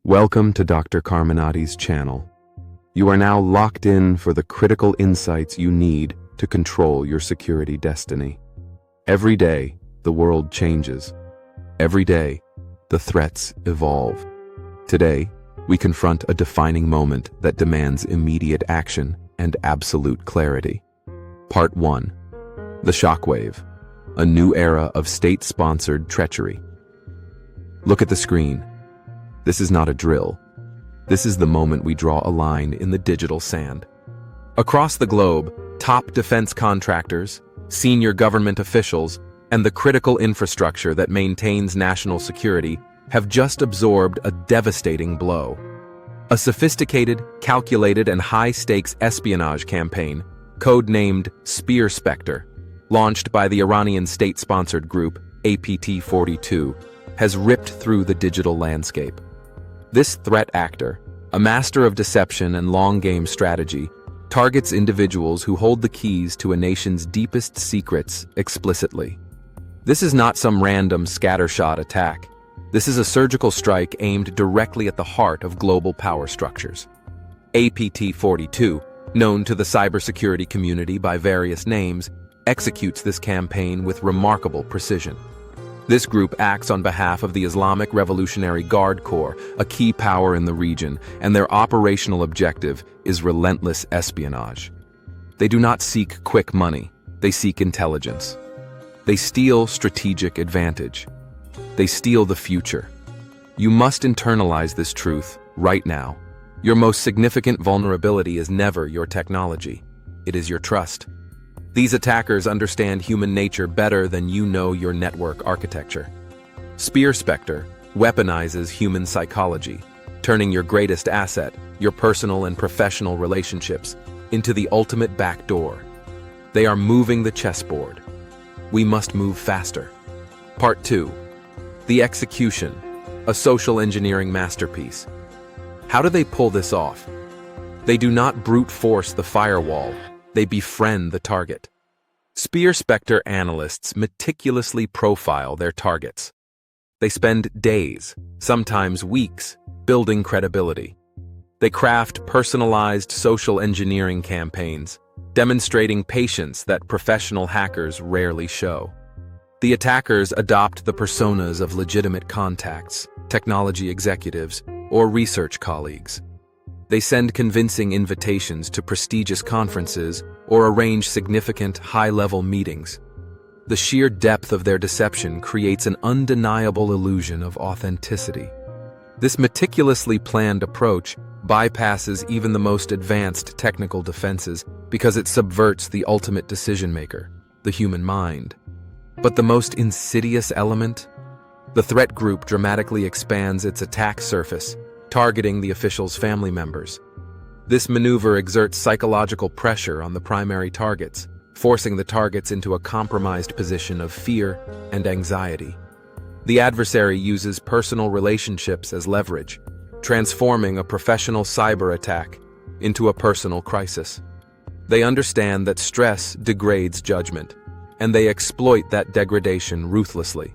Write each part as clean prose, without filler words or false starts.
Welcome to Dr. Carminati's channel. You are now locked in for the critical insights you need to control your security destiny. Every day, the world changes. Every day, the threats evolve. Today, we confront a defining moment that demands immediate action and absolute clarity. Part 1. The Shockwave, a new era of state-sponsored treachery. Look at the screen. This is not a drill. This is the moment we draw a line in the digital sand. Across the globe, top defense contractors, senior government officials, and the critical infrastructure that maintains national security have just absorbed a devastating blow. A sophisticated, calculated, and high-stakes espionage campaign, codenamed SpearSpecter, launched by the Iranian state-sponsored group APT-42, has ripped through the digital landscape. This threat actor, a master of deception and long-game strategy, targets individuals who hold the keys to a nation's deepest secrets explicitly. This is not some random scattershot attack. This is a surgical strike aimed directly at the heart of global power structures. APT-42, known to the cybersecurity community by various names, executes this campaign with remarkable precision. This group acts on behalf of the Islamic Revolutionary Guard Corps, a key power in the region, and their operational objective is relentless espionage. They do not seek quick money, they seek intelligence. They steal strategic advantage. They steal the future. You must internalize this truth right now. Your most significant vulnerability is never your technology. It is your trust. These attackers understand human nature better than you know your network architecture. SpearSpecter weaponizes human psychology, turning your greatest asset, your personal and professional relationships, into the ultimate backdoor. They are moving the chessboard. We must move faster. Part 2. The Execution, a social engineering masterpiece. How do they pull this off? They do not brute force the firewall. They befriend the target. SpearSpecter analysts meticulously profile their targets. They spend days, sometimes weeks, building credibility. They craft personalized social engineering campaigns, demonstrating patience that professional hackers rarely show. The attackers adopt the personas of legitimate contacts, technology executives, or research colleagues. They send convincing invitations to prestigious conferences or arrange significant, high-level meetings. The sheer depth of their deception creates an undeniable illusion of authenticity. This meticulously planned approach bypasses even the most advanced technical defenses because it subverts the ultimate decision-maker, the human mind. But the most insidious element? The threat group dramatically expands its attack surface, targeting the officials' family members. This maneuver exerts psychological pressure on the primary targets, forcing the targets into a compromised position of fear and anxiety. The adversary uses personal relationships as leverage, transforming a professional cyber attack into a personal crisis. They understand that stress degrades judgment, and they exploit that degradation ruthlessly.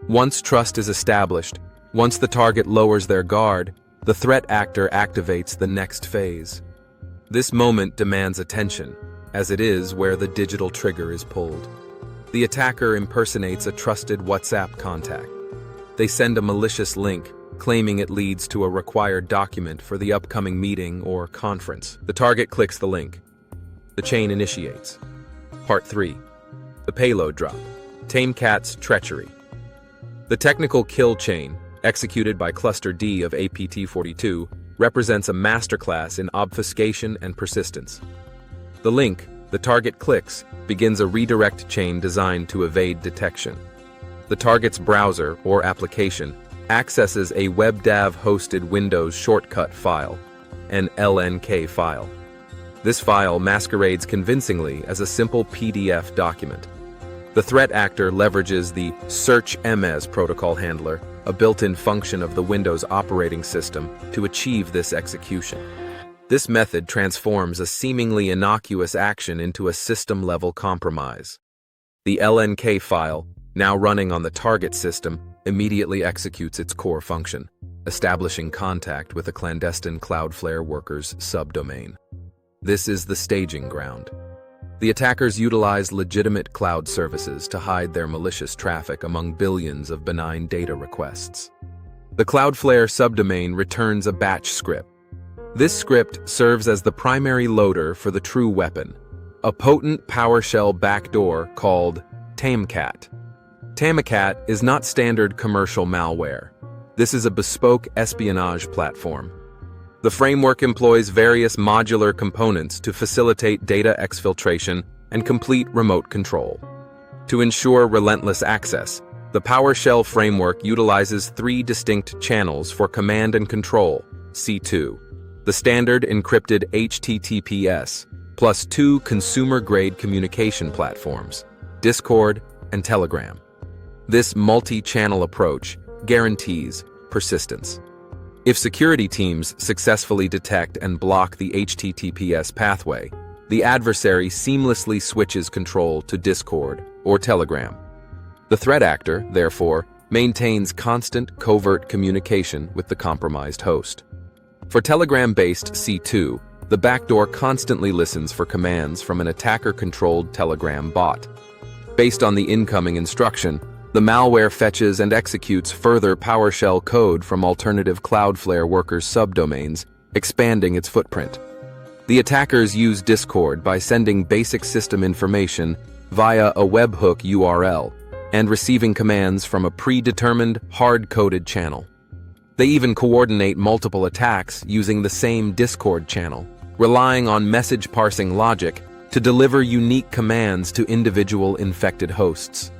Once trust is established, once the target lowers their guard, the threat actor activates the next phase. This moment demands attention, as it is where the digital trigger is pulled. The attacker impersonates a trusted WhatsApp contact. They send a malicious link, claiming it leads to a required document for the upcoming meeting or conference. The target clicks the link. The chain initiates. Part 3. The Payload Drop. Tamecat's Treachery. The technical kill chain, executed by Cluster D of APT-42, represents a masterclass in obfuscation and persistence. The link, the target clicks, begins a redirect chain designed to evade detection. The target's browser or application accesses a WebDAV-hosted Windows shortcut file, an LNK file. This file masquerades convincingly as a simple PDF document. The threat actor leverages the Search MS protocol handler, a built-in function of the Windows operating system, to achieve this execution. This method transforms a seemingly innocuous action into a system-level compromise. The LNK file, now running on the target system, immediately executes its core function. establishing contact with a clandestine Cloudflare worker's subdomain. This is the staging ground. The attackers utilize legitimate cloud services to hide their malicious traffic among billions of benign data requests. The Cloudflare subdomain returns a batch script. This script serves as the primary loader for the true weapon, a potent PowerShell backdoor called Tamcat. Tamcat is not standard commercial malware. This is a bespoke espionage platform. The framework employs various modular components to facilitate data exfiltration and complete remote control. To ensure relentless access, the PowerShell framework utilizes 3 distinct channels for command and control, C2, the standard encrypted HTTPS, plus 2 consumer-grade communication platforms, Discord and Telegram. This multi-channel approach guarantees persistence. If security teams successfully detect and block the HTTPS pathway, the adversary seamlessly switches control to Discord or Telegram. The threat actor, therefore, maintains constant covert communication with the compromised host. For Telegram-based C2, the backdoor constantly listens for commands from an attacker-controlled Telegram bot. Based on the incoming instruction, the malware fetches and executes further PowerShell code from alternative Cloudflare workers' subdomains, expanding its footprint. The attackers use Discord by sending basic system information via a webhook URL and receiving commands from a predetermined, hard-coded channel. They even coordinate multiple attacks using the same Discord channel, relying on message parsing logic to deliver unique commands to individual infected hosts.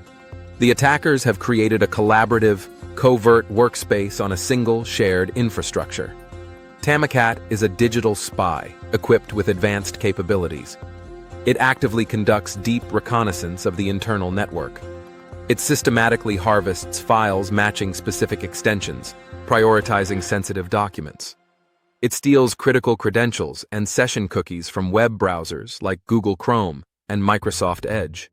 The attackers have created a collaborative, covert workspace on a single shared infrastructure. Tamcat is a digital spy equipped with advanced capabilities. It actively conducts deep reconnaissance of the internal network. It systematically harvests files matching specific extensions, prioritizing sensitive documents. It steals critical credentials and session cookies from web browsers like Google Chrome and Microsoft Edge.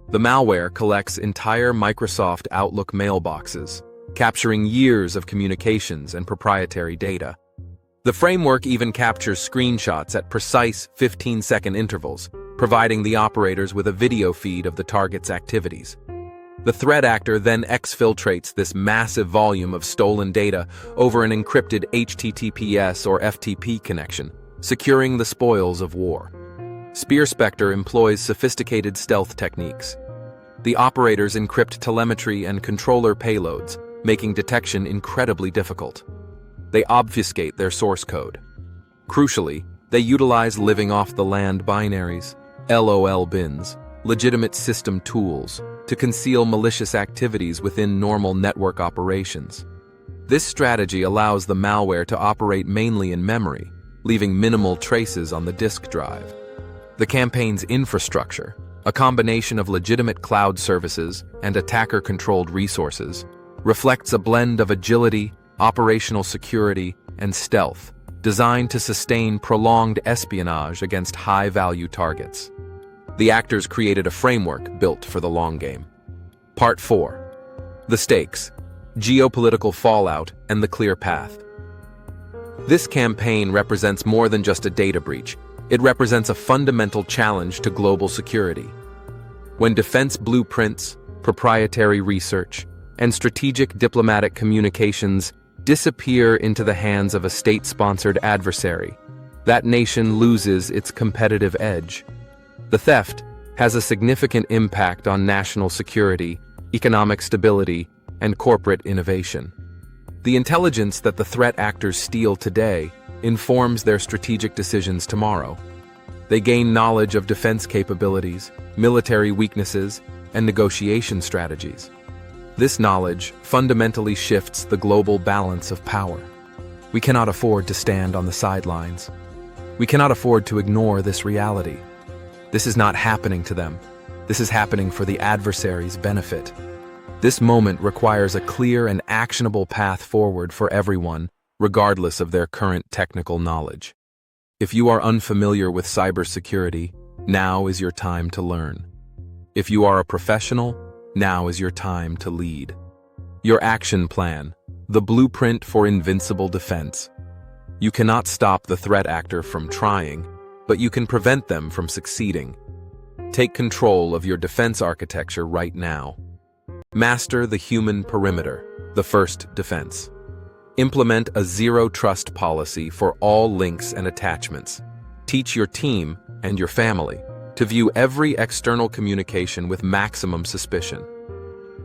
The malware collects entire Microsoft Outlook mailboxes, capturing years of communications and proprietary data. The framework even captures screenshots at precise 15-second intervals, providing the operators with a video feed of the target's activities. The threat actor then exfiltrates this massive volume of stolen data over an encrypted HTTPS or FTP connection, securing the spoils of war. SpearSpecter employs sophisticated stealth techniques. The operators encrypt telemetry and controller payloads, making detection incredibly difficult. They obfuscate their source code. Crucially, they utilize living-off-the-land binaries, LOL bins, legitimate system tools, to conceal malicious activities within normal network operations. This strategy allows the malware to operate mainly in memory, leaving minimal traces on the disk drive. The campaign's infrastructure, a combination of legitimate cloud services and attacker-controlled resources, reflects a blend of agility, operational security, and stealth, designed to sustain prolonged espionage against high-value targets. The actors created a framework built for the long game. Part 4. The stakes, geopolitical fallout, and the clear path. This campaign represents more than just a data breach. It represents a fundamental challenge to global security. When defense blueprints, proprietary research, and strategic diplomatic communications disappear into the hands of a state-sponsored adversary, that nation loses its competitive edge. The theft has a significant impact on national security, economic stability, and corporate innovation. The intelligence that the threat actors steal today informs their strategic decisions tomorrow. They gain knowledge of defense capabilities, military weaknesses, and negotiation strategies. This knowledge fundamentally shifts the global balance of power. We cannot afford to stand on the sidelines. We cannot afford to ignore this reality. This is not happening to them. This is happening for the adversary's benefit. This moment requires a clear and actionable path forward for everyone, regardless of their current technical knowledge. If you are unfamiliar with cybersecurity, now is your time to learn. If you are a professional, now is your time to lead. Your action plan, the blueprint for invincible defense. You cannot stop the threat actor from trying, but you can prevent them from succeeding. Take control of your defense architecture right now. Master the human perimeter, the first defense. Implement a zero-trust policy for all links and attachments. Teach your team and your family to view every external communication with maximum suspicion.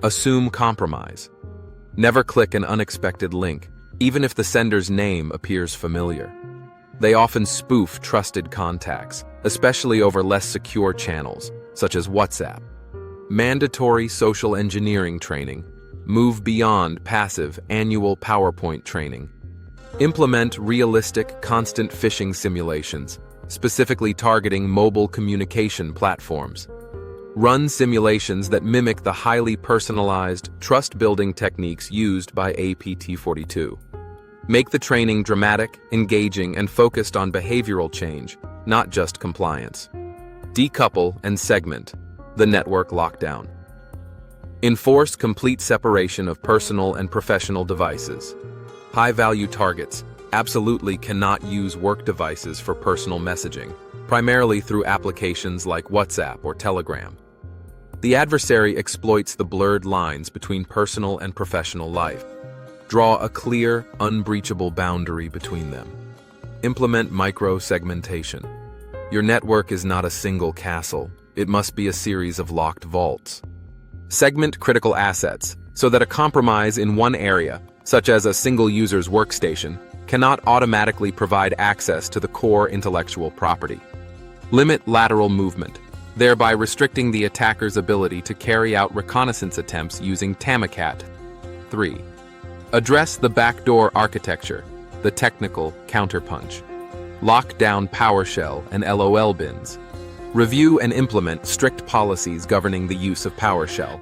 Assume compromise. Never click an unexpected link, even if the sender's name appears familiar. They often spoof trusted contacts, especially over less secure channels, such as WhatsApp. Mandatory social engineering training. Move beyond passive annual PowerPoint training. Implement realistic constant phishing simulations, specifically targeting mobile communication platforms. Run simulations that mimic the highly personalized, trust-building techniques used by APT42. Make the training dramatic, engaging, and focused on behavioral change, not just compliance. Decouple and segment the network lockdown. Enforce complete separation of personal and professional devices. High-value targets absolutely cannot use work devices for personal messaging, primarily through applications like WhatsApp or Telegram. The adversary exploits the blurred lines between personal and professional life. Draw a clear, unbreachable boundary between them. Implement micro-segmentation. Your network is not a single castle. It must be a series of locked vaults. Segment critical assets so that a compromise in one area, such as a single user's workstation, cannot automatically provide access to the core intellectual property. Limit lateral movement, thereby restricting the attacker's ability to carry out reconnaissance attempts using Tamacat. 3. Address the backdoor architecture, the technical counterpunch. Lock down PowerShell and LOL bins. Review and implement strict policies governing the use of PowerShell.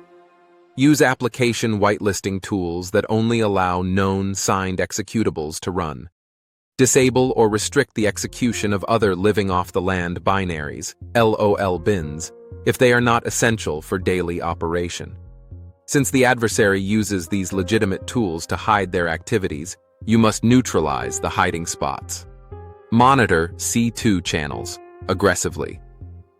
Use application whitelisting tools that only allow known signed executables to run. Disable or restrict the execution of other living-off-the-land binaries, LOL bins, if they are not essential for daily operation. Since the adversary uses these legitimate tools to hide their activities, you must neutralize the hiding spots. Monitor C2 channels aggressively.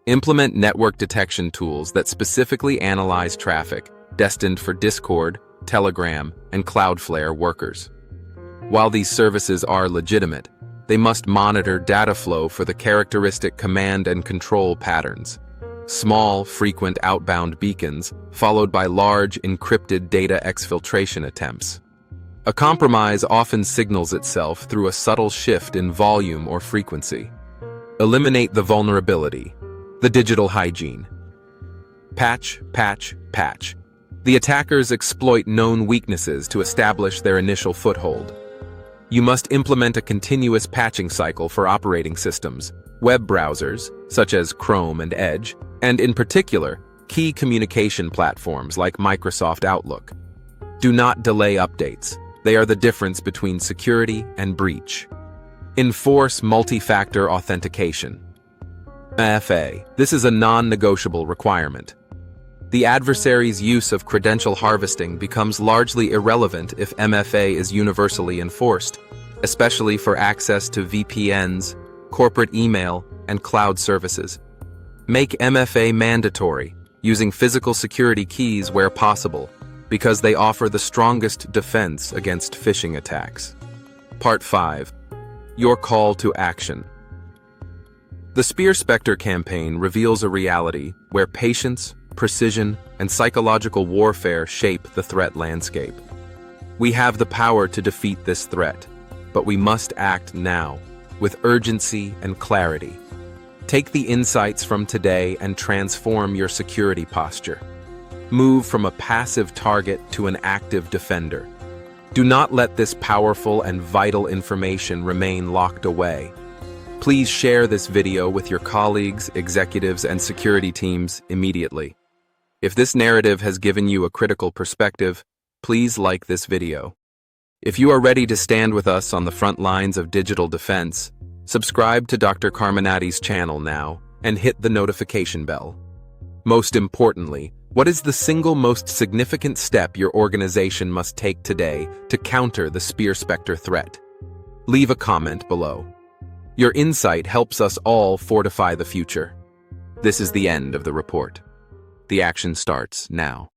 Implement network detection tools that specifically analyze traffic destined for Discord, Telegram, and Cloudflare workers. While these services are legitimate, they must monitor data flow for the characteristic command and control patterns. Small, frequent outbound beacons, followed by large, encrypted data exfiltration attempts. A compromise often signals itself through a subtle shift in volume or frequency. Eliminate the vulnerability. The digital hygiene. Patch, patch, patch. The attackers exploit known weaknesses to establish their initial foothold. You must implement a continuous patching cycle for operating systems, web browsers, such as Chrome and Edge, and in particular, key communication platforms like Microsoft Outlook. Do not delay updates. They are the difference between security and breach. Enforce multi-factor authentication. MFA. This is a non-negotiable requirement. The adversary's use of credential harvesting becomes largely irrelevant if MFA is universally enforced, especially for access to VPNs, corporate email, and cloud services. Make MFA mandatory, using physical security keys where possible, because they offer the strongest defense against phishing attacks. Part 5. Your call to action. The SpearSpecter campaign reveals a reality where patience, precision, and psychological warfare shape the threat landscape. We have the power to defeat this threat, but we must act now, with urgency and clarity. Take the insights from today and transform your security posture. Move from a passive target to an active defender. Do not let this powerful and vital information remain locked away. Please share this video with your colleagues, executives, and security teams immediately. If this narrative has given you a critical perspective, please like this video. If you are ready to stand with us on the front lines of digital defense, subscribe to Dr. Carminati's channel now and hit the notification bell. Most importantly, What is the single most significant step your organization must take today to counter the SpearSpecter threat? Leave a comment below. Your insight helps us all fortify the future. This is the end of the report. The action starts now.